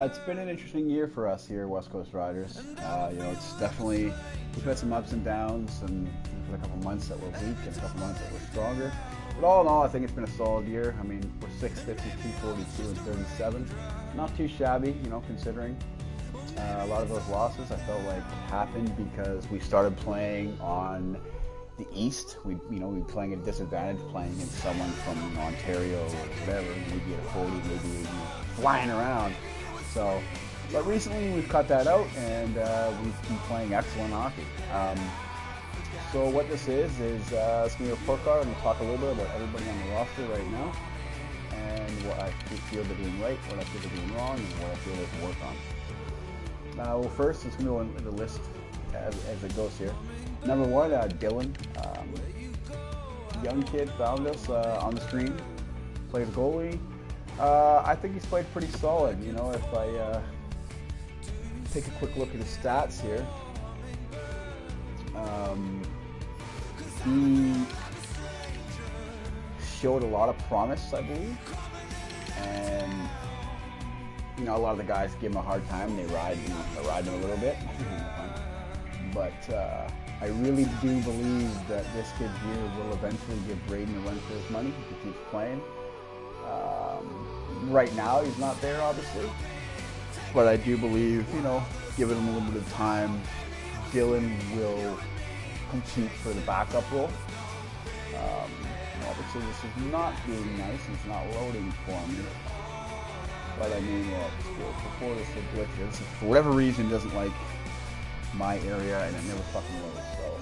It's been an interesting year for us here at West Coast Riders. It's definitely, we've had some ups and downs, and we've had a couple months that were weak and a couple months that were stronger. But all in all, I think it's been a solid year. I mean, we're 650, 242, and 37. Not too shabby, considering a lot of those losses I felt like happened because we started playing on the East. We'd playing at a disadvantage, playing against someone from Ontario or whatever, maybe at a 40, maybe flying around. So, but recently we've cut that out, and we've been playing excellent hockey. So what this is it's going to be a report card. I'm going to talk a little bit about everybody on the roster right now, and what I feel they're doing right, what I feel they're doing wrong, and what I feel they can work on. Well, first, it's going to go in the list as it goes here. Number one, Dylan. Young kid, found us on the stream, plays goalie. I think he's played pretty solid. If I take a quick look at his stats here, he showed a lot of promise, I believe, and a lot of the guys give him a hard time. They ride him a little bit, but I really do believe that this kid here will eventually give Braden a run for his money if he keeps playing. Right now, he's not there, obviously, but I do believe, giving him a little bit of time, Dylan will compete for the backup role. Obviously, this is not being nice, it's not loading for me, but I mean, before this glitches, for whatever reason, it doesn't like my area, and it never fucking loads, so.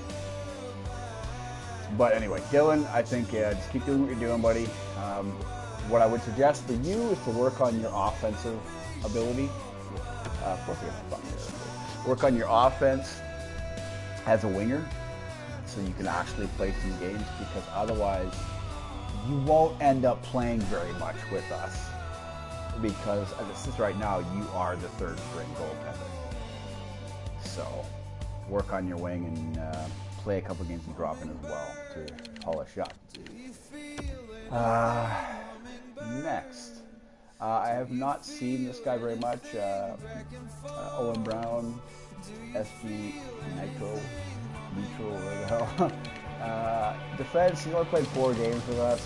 But anyway, Dylan, I think, just keep doing what you're doing, buddy. What I would suggest for you is to work on your offensive ability. Of course, I got my phone here. Work on your offense as a winger, so you can actually play some games. Because otherwise, you won't end up playing very much with us. Because as it sits right now, you are the third string goaltender. So, work on your wing and play a couple games and drop in as well to polish up. Next, I have not seen this guy very much. Owen Brown, SG Nitro, whatever the hell. Defense, he's only played 4 games with us.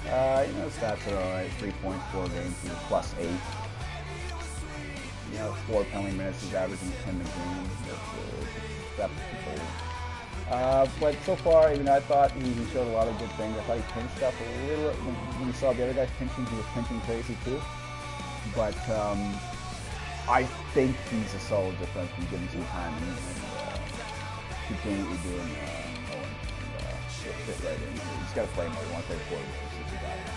Stats are alright. 3 points, 4 games, he's +8. 4 penalty minutes, he's averaging 10 a game. That's but so far, I thought he showed a lot of good things. I thought he pinched up a little. When you saw the other guys pinching, he was pinching crazy too. But I think he's a solid defenseman. Give him some time and keep doing what you're doing, Owen. And fit right in. He's got to play more. He wants to play 4 games.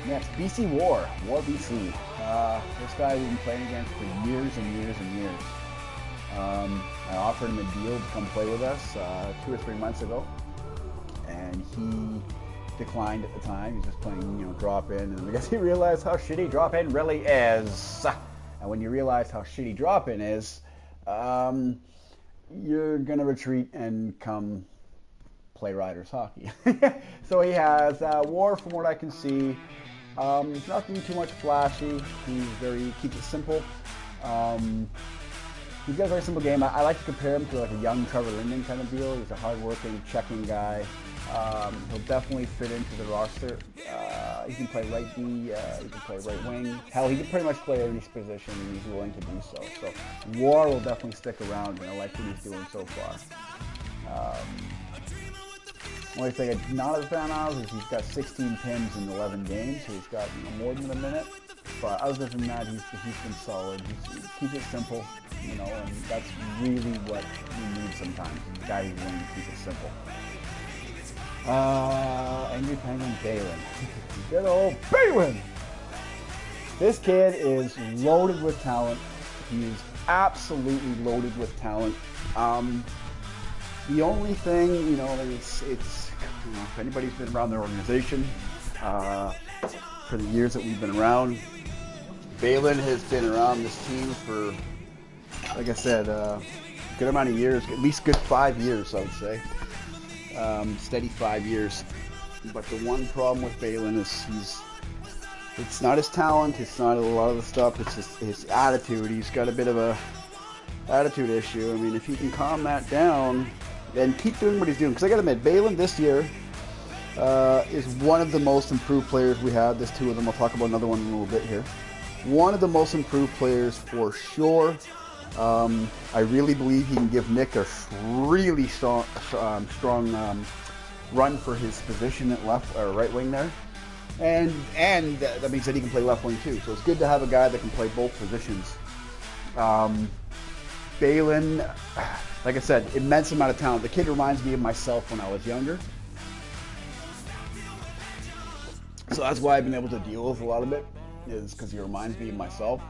Next, BC War BC. This guy we've been playing against for years and years and years. I offered him a deal to come play with us 2 or 3 months ago, and he declined at the time. He's just playing, drop in, and I guess he realized how shitty drop in really is. And when you realize how shitty drop in is, you're gonna retreat and come play Riders hockey. So he has War, from what I can see. Nothing too much flashy. He keeps it simple. He's got a very simple game. I like to compare him to like a young Trevor Linden kind of deal. He's a hard-working, checking guy. He'll definitely fit into the roster. He can play right D. He can play right wing. Hell, he can pretty much play every position, and he's willing to do so. So War will definitely stick around, and I like what he's doing so far. Only thing I'm not a fan of is he's got 16 pins in 11 games, so he's got more than a minute. But other than that, he's been solid. Keep it simple, and that's really what we need sometimes. A guy who's willing to keep it simple. Angry Penguin Balin. Good old Balin! This kid is loaded with talent. He is absolutely loaded with talent. The only thing, it's if anybody's been around their organization for the years that we've been around, Balin has been around this team for, like I said, a good amount of years, at least good 5 years, I would say. Steady 5 years. But the one problem with Balin is he's It's not his talent, it's not a lot of the stuff, it's just his attitude. He's got a bit of a attitude issue. I mean, if he can calm that down and keep doing what he's doing, because I gotta admit, Balin this year is one of the most improved players we had. There's two of them. I'll talk about another one in a little bit here. One of the most improved players for sure. I really believe he can give Nick a really strong run for his position at left or right wing there. And that means that he can play left wing too. So it's good to have a guy that can play both positions. Balin, like I said, immense amount of talent. The kid reminds me of myself when I was younger. So that's why I've been able to deal with a lot of it, is because he reminds me of myself.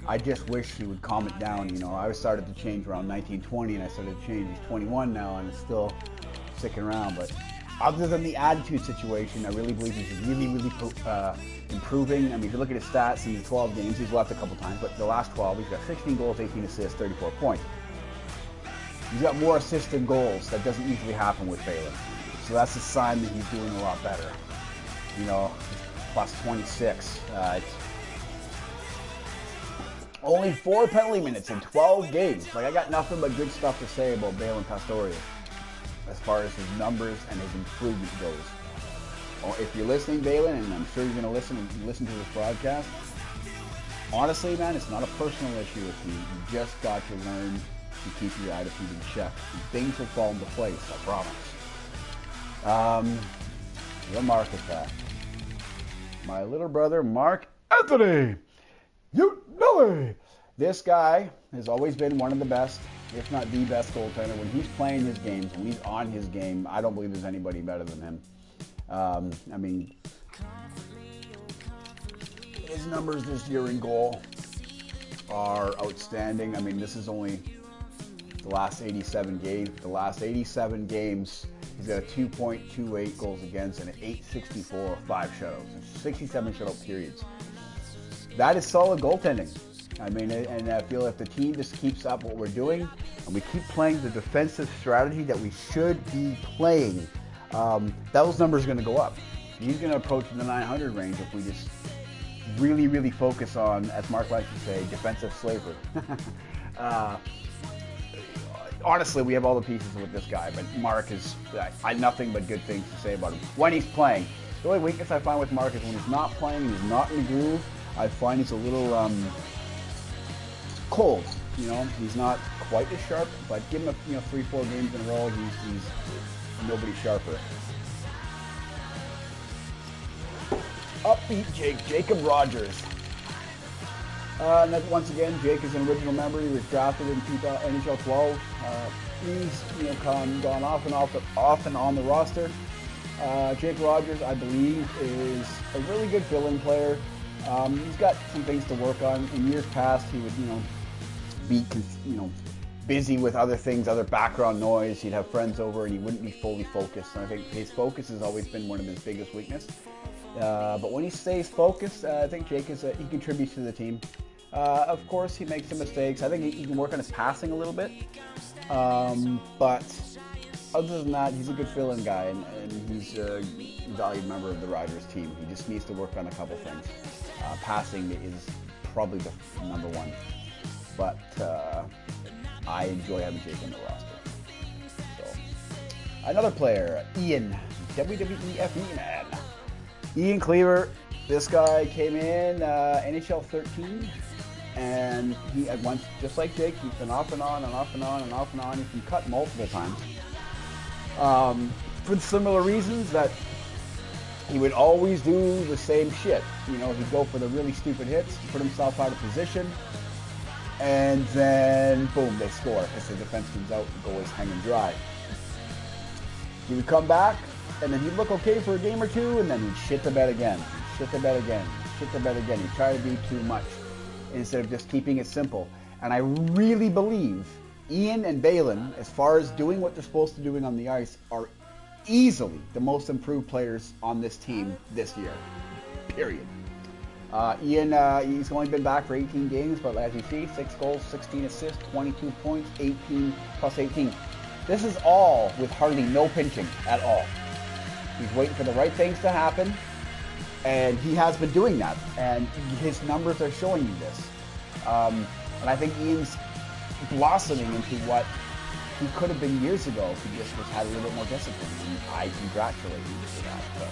I just wish he would calm it down. You know, I started to change around 1920, and I started to change. He's 21 now, and it's still sticking around. But other than the attitude situation, I really believe he's really improving. I mean, if you look at his stats in the 12 games, he's left a couple times, but the last 12, he's got 16 goals, 18 assists, 34 points. He's got more assists than goals. That doesn't usually happen with Balin. So that's a sign that he's doing a lot better. You know, plus 26. It's only 4 penalty minutes in 12 games. Like, I got nothing but good stuff to say about Balin Pastorius as far as his numbers and his improvement goes. Well, if you're listening, Balin, and I'm sure you're going to listen to this broadcast, honestly, man, it's not a personal issue with you. You just got to learn to keep your attitude in check. And things will fall into place, I promise. Your Mark is back. My little brother, Mark Anthony. You know it. This guy has always been one of the best, if not the best goaltender. When he's playing his games, when he's on his game, I don't believe there's anybody better than him. I mean, his numbers this year in goal are outstanding. I mean, this is only the last 87 games. The last 87 games, he's got a 2.28 goals against and an 8.64 5 shutouts. 67 shutout periods. That is solid goaltending. I mean, and I feel if the team just keeps up what we're doing and we keep playing the defensive strategy that we should be playing, those numbers are going to go up. He's going to approach the 900 range if we just really focus on, as Mark likes to say, defensive slavery. Honestly, we have all the pieces with this guy, but Mark is, I have nothing but good things to say about him when he's playing. The only weakness I find with Mark is when he's not playing, he's not in the groove, I find he's a little cold. You know, he's not quite as sharp, but give him 3-4 games in a row, he's nobody sharper. Upbeat Jacob Rogers. And once again, Jake is an original member. He was drafted in NHL 12. He's gone off and on the roster. Jake Rogers, I believe, is a really good fill-in player. He's got some things to work on. In years past, he would be busy with other things, other background noise. He'd have friends over, and he wouldn't be fully focused. And I think his focus has always been one of his biggest weaknesses. But when he stays focused, I think Jake he contributes to the team. Of course, he makes some mistakes. I think he can work on his passing a little bit. But other than that, he's a good fill-in guy, and he's a valued member of the Riders team. He just needs to work on a couple things. Passing is probably the number one. But I enjoy having Jake on the roster. So, another player, Ian, WWEF man. Ian Cleaver, this guy came in NHL 13, and he at once, just like Jake, he's been off and on and off and on and off and on. He's been cut multiple times for similar reasons, that he would always do the same shit. You know, he'd go for the really stupid hits, put himself out of position, and then boom, they score because the defenseman's out, the goal is hanging dry. He would come back, and then he'd look okay for a game or two, and then he'd shit the bed again. He'd try to do too much instead of just keeping it simple. And I really believe Ian and Balin, as far as doing what they're supposed to be doing on the ice, are easily the most improved players on this team this year. Period. Ian, he's only been back for 18 games, but as you see, 6 goals, 16 assists, 22 points, 18 plus 18. This is all with hardly no pinching at all. He's waiting for the right things to happen, And he has been doing that, and his numbers are showing you this. And I think Ian's blossoming into what he could have been years ago if he just had a little bit more discipline. And I congratulate you for that. But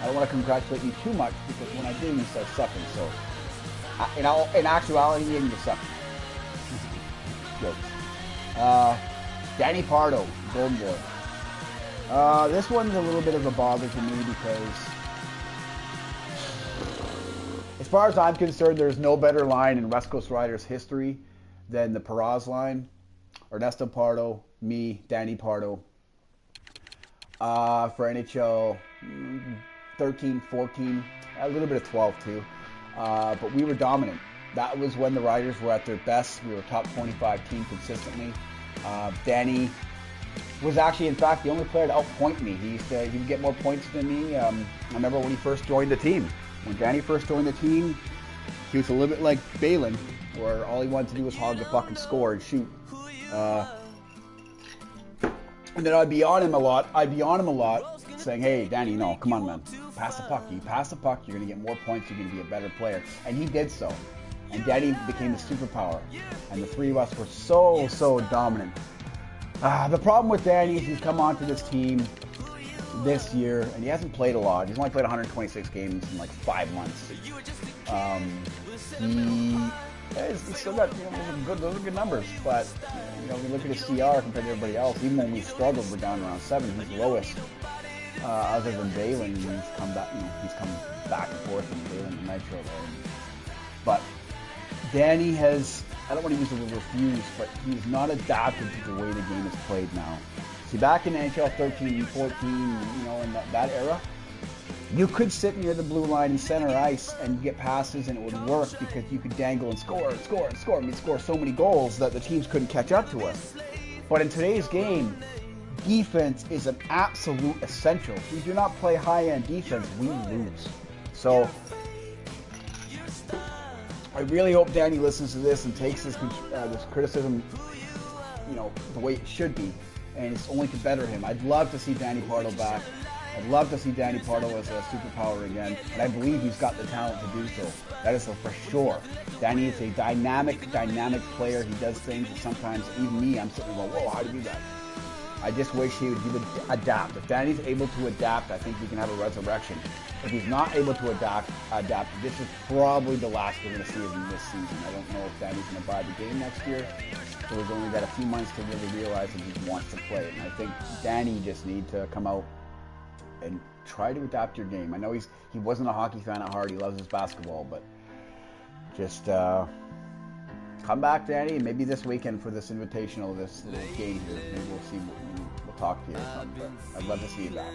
I don't want to congratulate you too much, because when I do, you start sucking. So, in actuality, Ian, you're sucking. Jokes. Danny Pardo, Golden Boy. This one's a little bit of a bother to me, because as far as I'm concerned, there's no better line in West Coast Riders history than the Peraz line. Ernesto Pardo, me, Danny Pardo. For NHL 13, 14, a little bit of 12 too. But we were dominant. That was when the Riders were at their best. We were a top 25 team consistently. Danny was actually, in fact, the only player to outpoint me. He would get more points than me. I remember when he first joined the team. When Danny first joined the team, he was a little bit like Balin, where all he wanted to do was hog the fucking score and shoot. And then I'd be on him a lot, saying, hey, Danny, no, come on, man. Pass the puck. You pass the puck, you're going to get more points, you're going to be a better player. And he did so. And Danny became a superpower. And the three of us were so dominant. The problem with Danny is he's come onto this team this year, and he hasn't played a lot. He's only played 126 games in like 5 months. He's still got, those are good numbers, but if you look at his CR compared to everybody else, even when we struggled, we're down around 7. He's lowest, other than Balin. He's come back, he's come back and forth in Balin and Nitro there. But Danny has, I don't want to use the word refuse, but he's not adapted to the way the game is played now. See, back in NHL 13 and 14, in that era, you could sit near the blue line in center ice and get passes, and it would work because you could dangle and score. I mean, score so many goals that the teams couldn't catch up to us. But in today's game, defense is an absolute essential. If we do not play high-end defense, we lose. So I really hope Danny listens to this and takes this criticism, the way it should be, and it's only to better him. I'd love to see Danny Pardo back. I'd love to see Danny Pardo as a superpower again, and I believe he's got the talent to do so. That is for sure. Danny is a dynamic player. He does things that sometimes, even me, I'm sitting there going, whoa, how do you do that? I just wish he would adapt. If Danny's able to adapt, I think we can have a resurrection. If he's not able to adapt, this is probably the last we're going to see of him this season. I don't know if Danny's going to buy the game next year, so he's only got a few months to really realize that he wants to play. And I think Danny just needs to come out and try to adapt your game. I know he wasn't a hockey fan at heart. He loves his basketball, but just come back, Danny, and maybe this weekend for this invitational, this little game here. Maybe we'll see. We'll talk to you or something. But I'd love to see you back.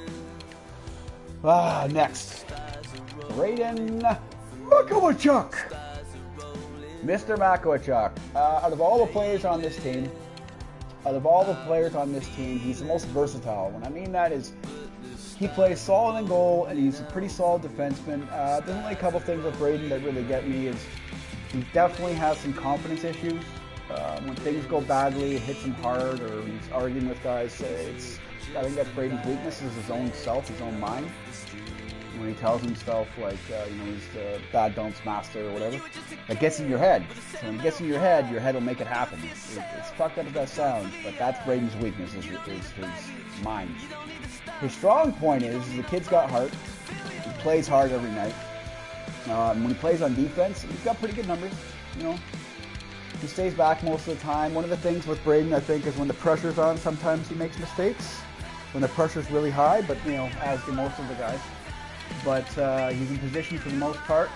Next, Braden Makowachuk. Mr. Makowachuk. Out of all the players on this team, he's the most versatile. What I mean that is, he plays solid in goal, and he's a pretty solid defenseman. There's only a couple things with Braden that really get me is he definitely has some confidence issues. When things go badly, it hits him hard, or he's arguing with guys. I think that's Braden's weakness, is his own self, his own mind. When he tells himself, like, he's the bad dunce master or whatever, it gets in your head. So when it gets in your head will make it happen. It's fucked up as that sounds, but that's Braden's weakness, is his mind. His strong point is the kid's got heart. He plays hard every night. When he plays on defense, he's got pretty good numbers. He stays back most of the time. One of the things with Braden, I think, is when the pressure's on, sometimes he makes mistakes. When the pressure's really high, but as do most of the guys. But he's in position for the most part.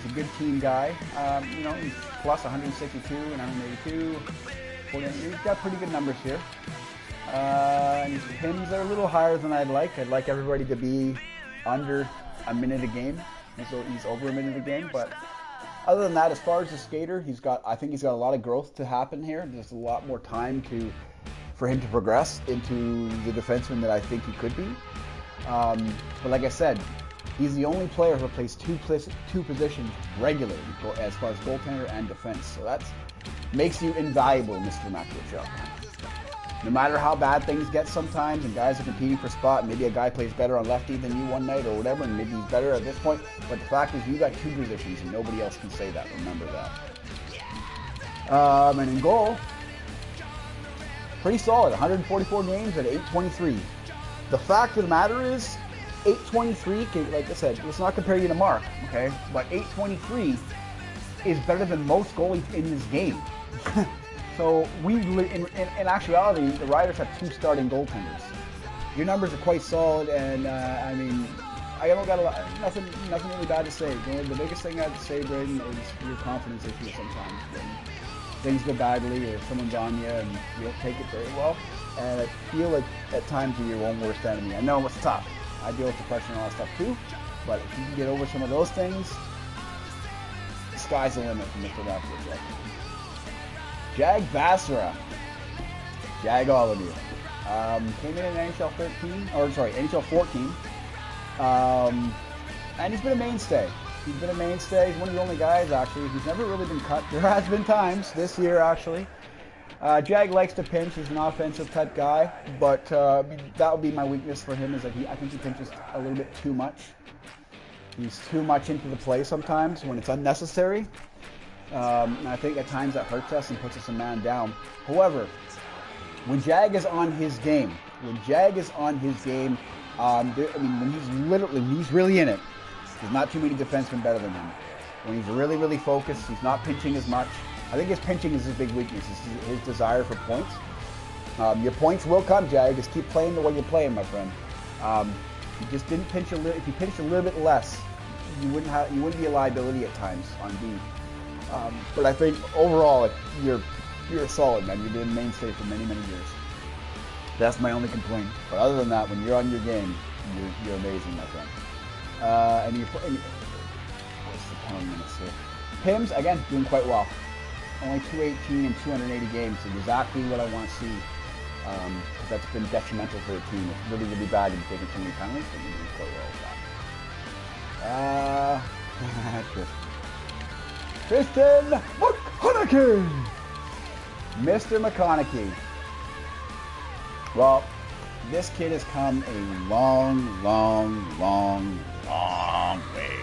He's a good team guy. He's plus 162 and 182. 49. He's got pretty good numbers here. And his PIMs are a little higher than I'd like. I'd like everybody to be under a minute a game. He's over a minute a game, but other than that, as far as the skater, I think he's got a lot of growth to happen here. There's a lot more time for him to progress into the defenseman that I think he could be. But like I said, he's the only player who plays two positions regularly as far as goaltender and defense. So that makes you invaluable, Mr. Makowachuk. No matter how bad things get sometimes, and guys are competing for spot, maybe a guy plays better on lefty than you one night or whatever, and maybe he's better at this point. But the fact is, you got 2 positions, and nobody else can say that. Remember that. And in goal, pretty solid. 144 games at 823. The fact of the matter is, 823, like I said, let's not compare you to Mark, okay? But 823 is better than most goalies in this game. So in actuality, the Riders have 2 starting goaltenders. Your numbers are quite solid, and I mean, I don't got nothing really bad to say. You know, the biggest thing I have to say, Braden, is your confidence issue sometimes. When things go badly or someone's on you and you don't take it very well. And I feel like at times you're your own worst enemy. I know it's tough. I deal with depression and all that stuff too, but if you can get over some of those things, the sky's the limit from Mr. Raptors. Jag Vassara. Jag all of you. Came in NHL 13, or sorry, NHL 14. And he's been a mainstay. He's been a mainstay. He's one of the only guys, actually, who's never really been cut. There has been times this year, actually. Jag likes to pinch. He's an offensive type guy, but that would be my weakness for him, is that I think he pinches a little bit too much. He's too much into the play sometimes when it's unnecessary. And I think at times that hurts us and puts us a man down. However, when Jag is on his game, when he's really in it, there's not too many defensemen better than him. When he's really, really focused, he's not pinching as much. I think his pinching is his big weakness, is his desire for points. Your points will come, Jag. Just keep playing the way you're playing, my friend. You just didn't pinch a little. If you pinched a little bit less, you wouldn't be a liability at times on D. But I think overall, you're a solid man. You've been a mainstay for many, many years. That's my only complaint. But other than that, when you're on your game, you're amazing, my friend. What's the pound minutes here? Pims, again, doing quite well. Only 218 and 280 games. Is exactly what I want to see. Because that's been detrimental for the team. It's really, really bad to be taking so many penalties, but you're doing quite well with that. Tristan McConaughey! Mr. McConaughey. Well, this kid has come a long, long, long, long way.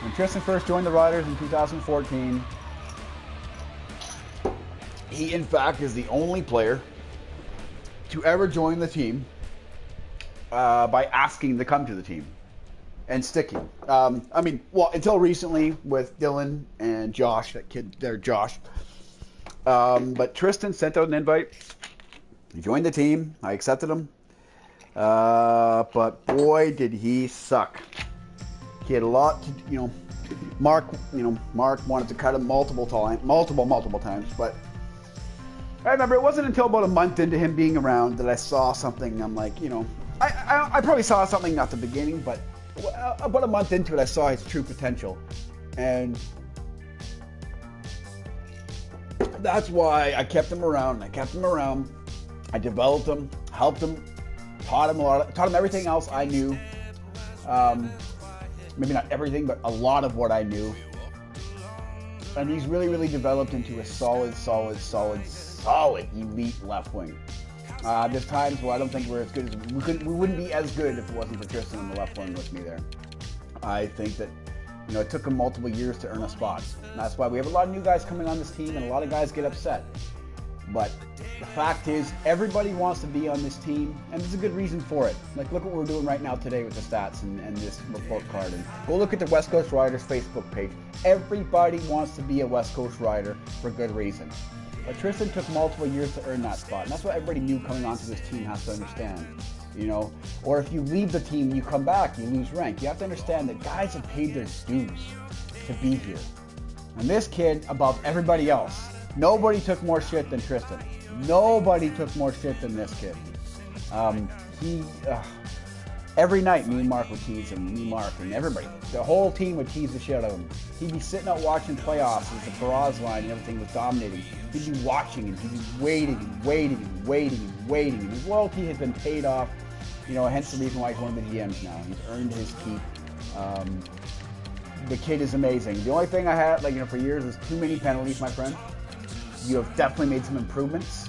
When Tristan first joined the Riders in 2014, he in fact is the only player to ever join the team by asking to come to the team and sticking. Until recently with Dylan and Josh, that kid there, Josh. But Tristan sent out an invite. He joined the team. I accepted him. But boy, did he suck. He had a lot to, Mark wanted to cut him multiple times. But I remember it wasn't until about a month into him being around that I saw something. I'm like, I probably saw something at the beginning, but about a month into it, I saw his true potential. And that's why I kept him around. I developed him, helped him, taught him everything else I knew. Maybe not everything, but a lot of what I knew. And he's really, really developed into a solid elite left wing. There's times where I don't think we're as good as we wouldn't be as good if it wasn't for Tristan on the left wing with me there. I think that it took him multiple years to earn a spot. And that's why we have a lot of new guys coming on this team, and a lot of guys get upset. But the fact is, everybody wants to be on this team, and there's a good reason for it. Like, look what we're doing right now today with the stats and this report card. And go look at the West Coast Riders Facebook page. Everybody wants to be a West Coast Rider for good reason. But Tristan took multiple years to earn that spot, and that's what everybody new coming onto this team has to understand. Or if you leave the team and you come back, you lose rank. You have to understand that guys have paid their dues to be here. And this kid, above everybody else, nobody took more shit than Tristan. Nobody took more shit than this kid. Every night, me and Mark would tease him. And everybody. The whole team would tease the shit out of him. He'd be sitting out watching playoffs as the barrage line and everything was dominating. He'd be watching and he'd be waiting. And his loyalty has been paid off. Hence the reason why he's one of the GMs now. He's earned his keep. The kid is amazing. The only thing I had, for years is too many penalties, my friend. You have definitely made some improvements.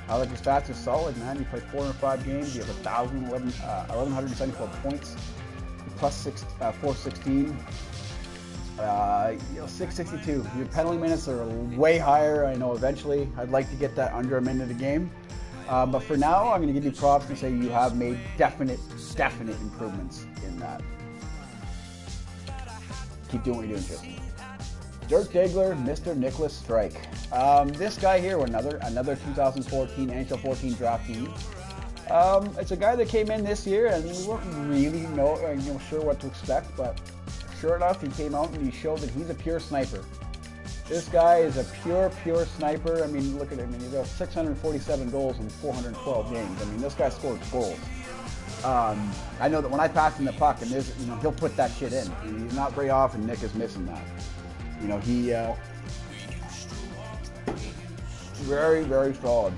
I like your stats are solid, man. You played 405 games. You have 1,174 points. Plus 416. 662. Your penalty minutes are way higher. I know eventually I'd like to get that under a minute a game. But for now, I'm going to give you props and say you have made definite improvements in that. Keep doing what you're doing, Tristan. Dirk Diggler, Mr. Nicholas Strike. This guy here, another 2014 NHL 14 draftee. It's a guy that came in this year, and we weren't really sure what to expect, but sure enough, he came out and he showed that he's a pure sniper. This guy is a pure sniper. I mean, look at him. He's got 647 goals in 412 games. I mean, this guy scored goals. I know that when I pass him the puck, and he'll put that shit in. And he's not very often Nick is missing that. He very solid.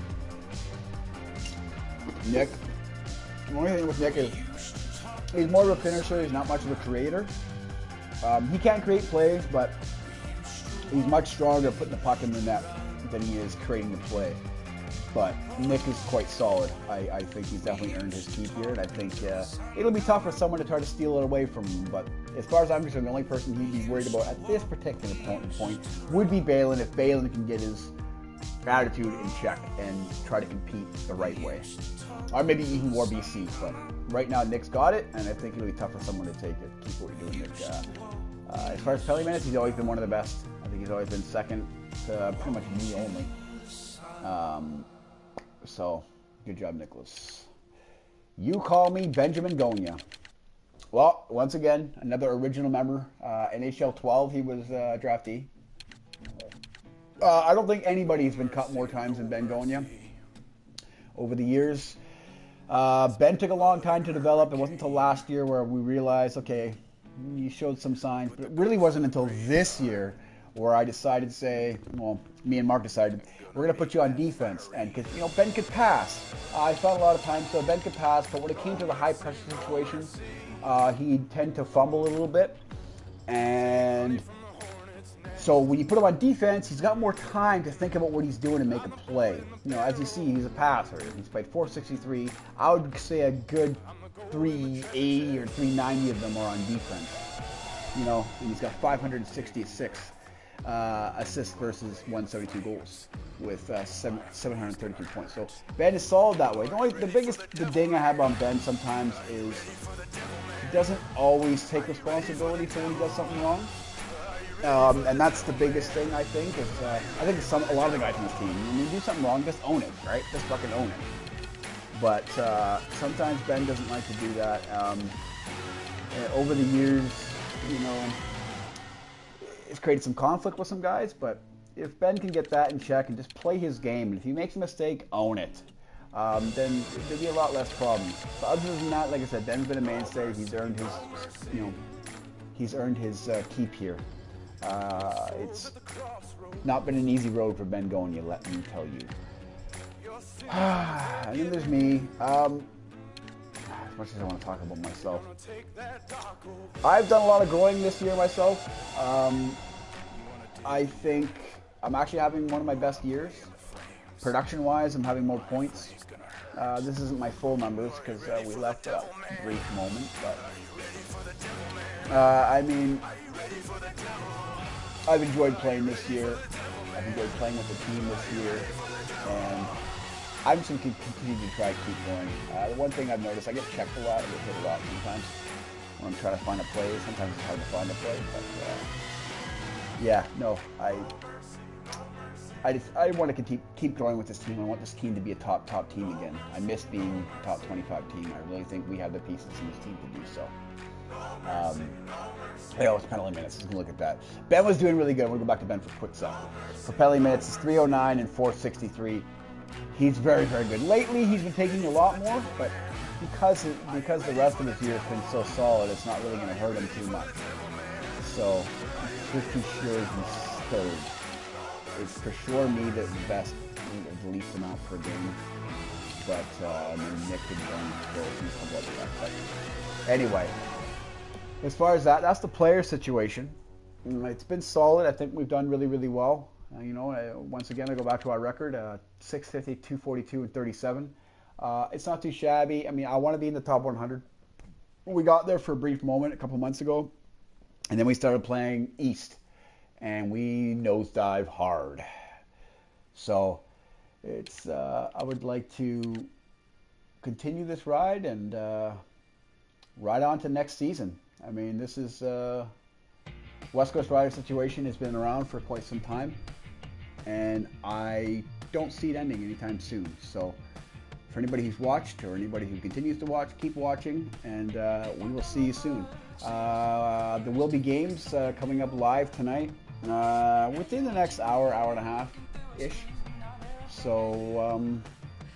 Nick. The only thing with Nick is he's more of a finisher. He's not much of a creator. He can create plays, but he's much stronger putting the puck in the net than he is creating the play. But Nick is quite solid. I think he's definitely earned his keep here, and I think it'll be tough for someone to try to steal it away from him. But as far as I'm concerned, the only person he'd be worried about at this particular point would be Balin, if Balin can get his attitude in check and try to compete the right way. Or maybe even more BC, but right now Nick's got it, and I think it'll be tough for someone to take it. Keep what you're doing, Nick. As far as penalty minutes, he's always been one of the best. I think he's always been second to pretty much me only. So, good job, Nicholas. You call me Benjamin Gonia. Well, once again, another original member. NHL 12, he was draftee. I don't think anybody's been cut more times than Ben Gonia over the years. Ben took a long time to develop. It wasn't until last year where we realized, okay, he showed some signs, but it really wasn't until this year where I decided to say, well, me and Mark decided, we're going to put you on defense. And because, Ben could pass. I found a lot of times, so Ben could pass, but when it came to the high pressure situations, he'd tend to fumble a little bit. And so when you put him on defense, he's got more time to think about what he's doing and make a play. As you see, he's a passer. He's played 463. I would say a good 380 or 390 of them are on defense. And he's got 566 assists versus 172 goals with 732 points. So Ben is solid that way. The ding I have on Ben sometimes is he doesn't always take responsibility for when he does something wrong. And that's the biggest thing, I think. I think a lot of the guys on this team, when you do something wrong, just own it, right? Just fucking own it. But sometimes Ben doesn't like to do that. Over the years, it's created some conflict with some guys, but if Ben can get that in check and just play his game, and if he makes a mistake, own it, then there'll be a lot less problems. But other than that, like I said, Ben's been a mainstay. He's earned his keep here. It's not been an easy road for Ben Gonia, let me tell you. And then there's me. As much as I want to talk about myself, I've done a lot of growing this year myself. I think I'm actually having one of my best years. Production-wise, I'm having more points. This isn't my full numbers because we left at a brief moment, but I've enjoyed playing this year. I've enjoyed playing with the team this year, and I'm just going to continue to try to keep going. The one thing I've noticed, I get checked a lot. I get hit a lot sometimes when I'm trying to find a play. Sometimes it's hard to find a play, but I want to keep going with this team. I want this team to be a top team again. I miss being a top 25 team. I really think we have the pieces in this team to do so. It's penalty minutes. Let's look at that. Ben was doing really good. We'll go back to Ben for quick stuff. For penalty minutes, it's 309 and 463. He's very good. Lately, he's been taking a lot more, but because the rest of his year has been so solid, it's not really going to hurt him too much. So, pretty sure he's third. It's for sure me that's the best, the least amount per game. But Nick and Ben goes and anyway, as far as that's the player situation. It's been solid. I think we've done really well. Once again, I go back to our record, 650, 242, and 37. It's not too shabby. I mean, I want to be in the top 100. We got there for a brief moment a couple months ago, and then we started playing East, and we nosedive hard. So I would like to continue this ride and ride on to next season. I mean, this is West Coast Riders situation has been around for quite some time, and I don't see it ending anytime soon. So for anybody who's watched or anybody who continues to watch, keep watching, and we will see you soon. There will be games coming up live tonight within the next hour and a half-ish. So,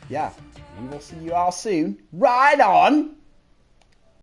yeah, we will see you all soon. Ride on!